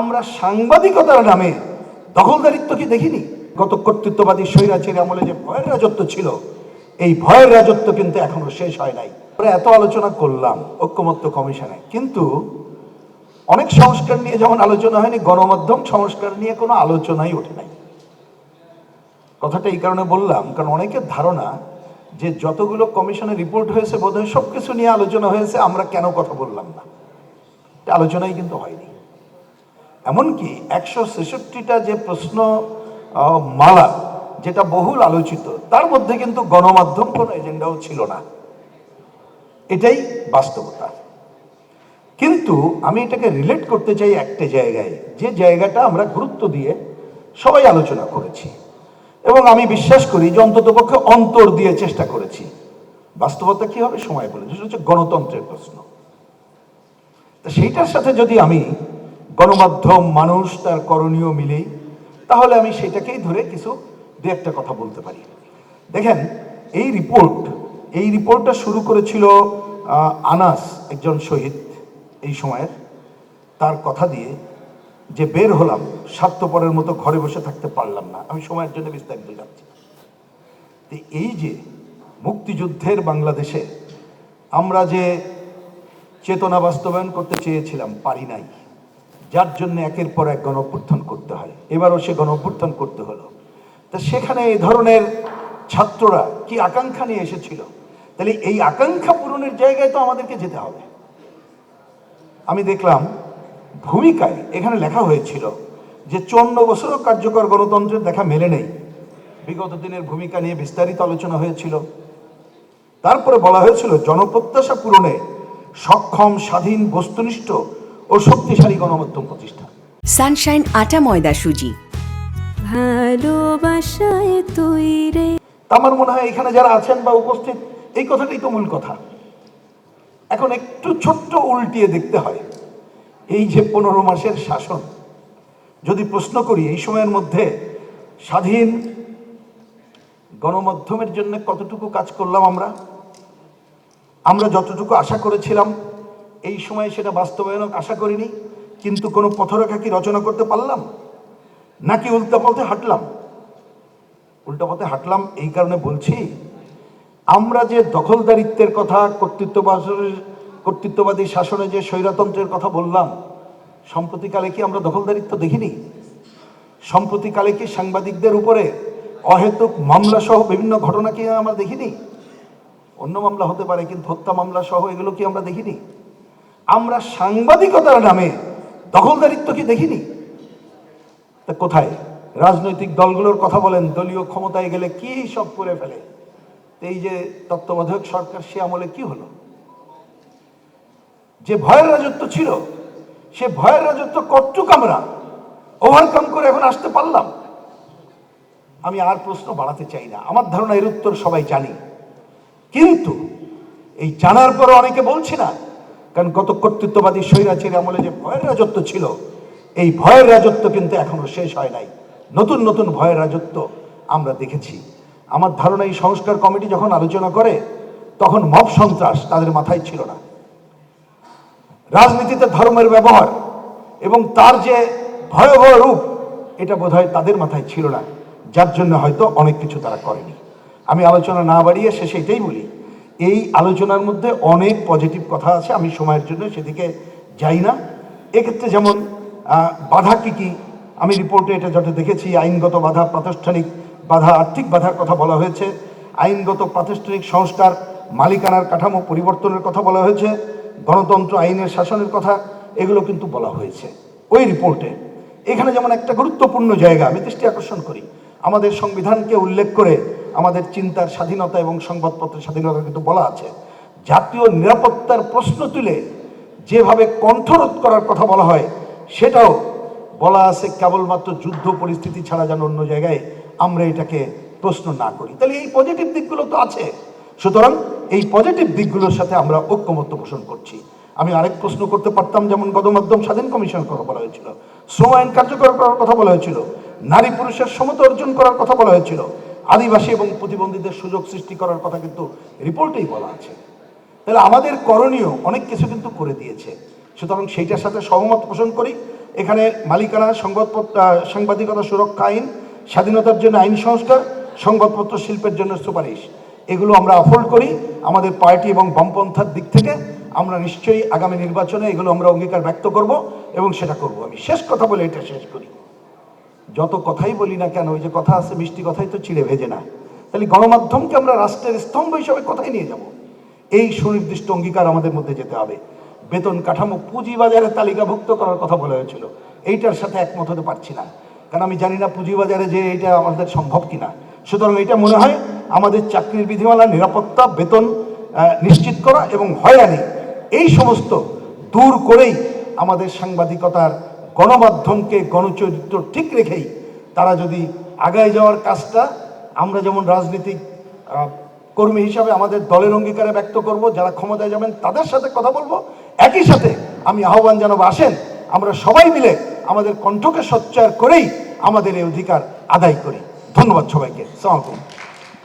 আমরা সাংবাদিকতার নামে দখলদারিত্ব কি দেখিনি? গত কর্তৃত্ববাদী স্বৈরাচারী আমলে যে ভয়ের রাজত্ব ছিল, এই ভয়ের রাজত্ব কিন্তু এখনো শেষ হয় নাই। আমরা এত আলোচনা করলাম ঐক্যমত্য কমিশনে, কিন্তু অনেক সংস্কার নিয়ে যেমন আলোচনা হয়নি, গণমাধ্যম সংস্কার নিয়ে কোনো আলোচনাই ওঠে নাই। কথাটা এই কারণে বললাম, কারণ অনেকের ধারণা যে যতগুলো কমিশনের রিপোর্ট হয়েছে বোধহয় সবকিছু নিয়ে আলোচনা হয়েছে, আমরা কেন কথা বললাম না। আলোচনাই কিন্তু হয়নি। এমনকি 166টা যে প্রশ্ন মালা, যেটা বহুল আলোচিত, তার মধ্যে কিন্তু গণমাধ্যম কোনো এজেন্ডাও ছিল না। এটাই বাস্তবতা। কিন্তু আমি এটাকে রিলেট করতে চাই একটা জায়গায়, যে জায়গাটা আমরা গুরুত্ব দিয়ে সবাই আলোচনা করেছি এবং আমি বিশ্বাস করি যে অন্ততপক্ষে অন্তর দিয়ে চেষ্টা করেছি। বাস্তবতা কি হবে সময় বলে, সেটা হচ্ছে গণতন্ত্রের প্রশ্ন। তা সেইটার সাথে যদি আমি গণমাধ্যম, মানুষ, তার করণীয় মিলেই, তাহলে আমি সেটাকেই ধরে কিছু দু একটা কথা বলতে পারি। দেখেন, এই রিপোর্টটা শুরু করেছিল আনাস, একজন শহীদ এই সময়ের, তার কথা দিয়ে যে বের হলাম, স্বার্থপরের মতো ঘরে বসে থাকতে পারলাম না। আমি সময়ের জন্য বিস্তারিত যাচ্ছি। তো এই যে মুক্তিযুদ্ধের বাংলাদেশে আমরা যে চেতনা বাস্তবায়ন করতে চেয়েছিলাম, পারি নাই, যার জন্য একের পর এক গণঅভ্যুত্থান করতে হয়। এবারও সে গণঅভ্যুত্থান করতে হলো। তা সেখানে এই ধরনের ছাত্ররা কি আকাঙ্ক্ষা নিয়ে এসেছিল, তাহলে এই আকাঙ্ক্ষা পূরণের জায়গায় তো আমাদেরকে যেতে হবে। আমি দেখলাম ভূমিকায় এখানে লেখা হয়েছিল যে 54 বছরও কার্যকর গণতন্ত্রের দেখা মেলে নেই। বিগত দিনের ভূমিকা নিয়ে বিস্তারিত আলোচনা হয়েছিল। তারপরে বলা হয়েছিল জনপ্রত্যাশা পূরণে সক্ষম, স্বাধীন, বস্তুনিষ্ঠ ও শক্তিশালী গণমাধ্যম প্রতিষ্ঠা। সানশাইন আটা ময়দা সুজি, ভালোবাসায় তৈরি। আমার মনে হয় এখানে যারা আছেন বা উপস্থিত, এই কথাটাই তো মূল কথা। এখন একটু ছোট্ট উল্টিয়ে দেখতে হয়, এই যে 15 মাসের শাসন, যদি প্রশ্ন করি এই সময়ের মধ্যে স্বাধীন গণমাধ্যমের জন্য কতটুকু কাজ করলাম আমরা যতটুকু আশা করেছিলাম এই সময় সেটা বাস্তবায়ন আশা করিনি। কিন্তু কোনো পথরেখা কি রচনা করতে পারলাম, নাকি উল্টা পথে হাঁটলাম? এই কারণে বলছি, আমরা যে দখলদারিত্বের কথা, কর্তৃত্ববাদী শাসনে যে স্বৈরতন্ত্রের কথা বললাম, সম্প্রতিকালে কি আমরা দখলদারিত্ব দেখিনি? সম্প্রতিকালে কি সাংবাদিকদের উপরে অহেতুক মামলা সহ বিভিন্ন ঘটনা কি আমরা দেখিনি? অন্য মামলা হতে পারে, কিন্তু হত্যা মামলা সহ এগুলো কি আমরা দেখিনি? আমরা সাংবাদিকতার নামে দখলদারিত্ব কি দেখিনি? তা কোথায়? রাজনৈতিক দলগুলোর কথা বলেন, দলীয় ক্ষমতায় গেলে কি সব করে ফেলে। এই যে তত্ত্বাবধায়ক সরকার, সে আমলে কি হলো? যে ভয়ের রাজত্ব ছিল, সে ভয়ের রাজত্ব কতটুকু আমরা ওভারকাম করে এখন আসতে পারলাম? আমি আর প্রশ্ন বাড়াতে চাই না, আমার ধারণা এর উত্তর সবাই জানি। কিন্তু এই জানার পরে অনেকে বলছি না, কারণ গত কর্তৃত্ববাদী স্বৈরাচারী আমলে যে ভয়ের রাজত্ব ছিল, এই ভয়ের রাজত্ব কিন্তু এখনো শেষ হয় নাই। নতুন নতুন ভয়ের রাজত্ব আমরা দেখেছি। আমার ধারণা এই সংস্কার কমিটি যখন আলোচনা করে, তখন মব সন্ত্রাস তাদের মাথায় ছিল না। রাজনীতিতে ধর্মের ব্যবহার এবং তার যে ভয়াবহ রূপ, এটা বোধহয় তাদের মাথায় ছিল না, যার জন্য হয়তো অনেক কিছু তারা করেনি। আমি আলোচনা না বাড়িয়ে শেষে এটাই বলি, এই আলোচনার মধ্যে অনেক পজিটিভ কথা আছে, আমি সময়ের জন্য সেদিকে যাই না। এক্ষেত্রে যেমন বাধা কি কি, আমি রিপোর্টে এটা যত দেখেছি, আইনগত বাধা, প্রাতিষ্ঠানিক বাধা, আর্থিক বাধার কথা বলা হয়েছে, আইনগত প্রাতিষ্ঠানিক সংস্কার, মালিকানার কাঠামো পরিবর্তনের কথা বলা হয়েছে, গণতন্ত্র, আইনের শাসনের কথা, এগুলো কিন্তু বলা হয়েছে ওই রিপোর্টে। এখানে যেমন একটা গুরুত্বপূর্ণ জায়গা আমি দৃষ্টি আকর্ষণ করি, আমাদের সংবিধানকে উল্লেখ করে আমাদের চিন্তার স্বাধীনতা এবং সংবাদপত্রের স্বাধীনতা কিন্তু বলা আছে। জাতীয় নিরাপত্তার প্রশ্ন তুলে যেভাবে কণ্ঠরোধ করার কথা বলা হয়, সেটাও বলা আছে, কেবলমাত্র যুদ্ধ পরিস্থিতি ছাড়া যেন অন্য জায়গায় আমরা এটাকে প্রশ্ন না করি। তাহলে এই পজিটিভ দিকগুলো তো আছে। সুতরাং এই পজিটিভ দিকগুলোর সাথে আমরা ঐক্যমত্য পোষণ করছি। আমি আরেক প্রশ্ন করতে পারতাম, যেমন গণমাধ্যম স্বাধীন কমিশনের কথা বলা হয়েছিল, শ্রম আইন কার্যকর করার কথা বলা হয়েছিল, নারী পুরুষের সমতা অর্জন করার কথা বলা হয়েছিল, আদিবাসী এবং প্রতিবন্ধীদের সুযোগ সৃষ্টি করার কথা কিন্তু রিপোর্টেই বলা আছে। তাহলে আমাদের করণীয় অনেক কিছু কিন্তু করে দিয়েছে। সুতরাং সেইটার সাথে সহমত পোষণ করি। এখানে মালিকানা, সংবাদপত্র, সাংবাদিকতা সুরক্ষা আইন, স্বাধীনতার জন্য আইন সংস্কার, সংবাদপত্র শিল্পের জন্য সুপারিশ, এগুলো আমরা আফোল্ড করি আমাদের পার্টি এবং বামপন্থার দিক থেকে। আমরা নিশ্চয়ই আগামী নির্বাচনে এগুলো আমরা অঙ্গীকার ব্যক্ত করব এবং সেটা করব। আমি শেষ কথা বলে এটা শেষ করি, যত কথাই বলি না কেন, ওই যে কথা আছে মিষ্টি কথাই তো চিড়ে ভেজে না, তাহলে গণমাধ্যমকে আমরা রাষ্ট্রের স্তম্ভ হিসাবে কথাই নিয়ে যাব। এই সুনির্দিষ্ট অঙ্গীকার আমাদের মধ্যে যেতে হবে। বেতন কাঠামো পুঁজিবাজারে তালিকাভুক্ত করার কথা বলা হয়েছিল, এইটার সাথে একমত হতে পারছি না, কারণ আমি জানি না পুঁজিবাজারে যে এটা আমাদের সম্ভব কিনা। সুতরাং এটা মনে হয় আমাদের চাকরির বিধিমালা, নিরাপত্তা, বেতন নিশ্চিত করা এবং হয়রানি, এই সমস্ত দূর করেই আমাদের সাংবাদিকতার, গণমাধ্যমকে, গণচরিত্র ঠিক রেখেই তারা যদি আগায় যাওয়ার কাজটা আমরা যেমন রাজনীতিক কর্মী হিসাবে আমাদের দলের অঙ্গীকারে ব্যক্ত করব, যারা ক্ষমতায় যাবেন তাদের সাথে কথা বলবো। একই সাথে আমি আহ্বান জানাবো, আসেন আমরা সবাই মিলে আমাদের কণ্ঠকে সোচ্চার করেই আমাদের এই অধিকার আদায় করি। ধন্যবাদ সবাইকে। আসসালামু আলাইকুম।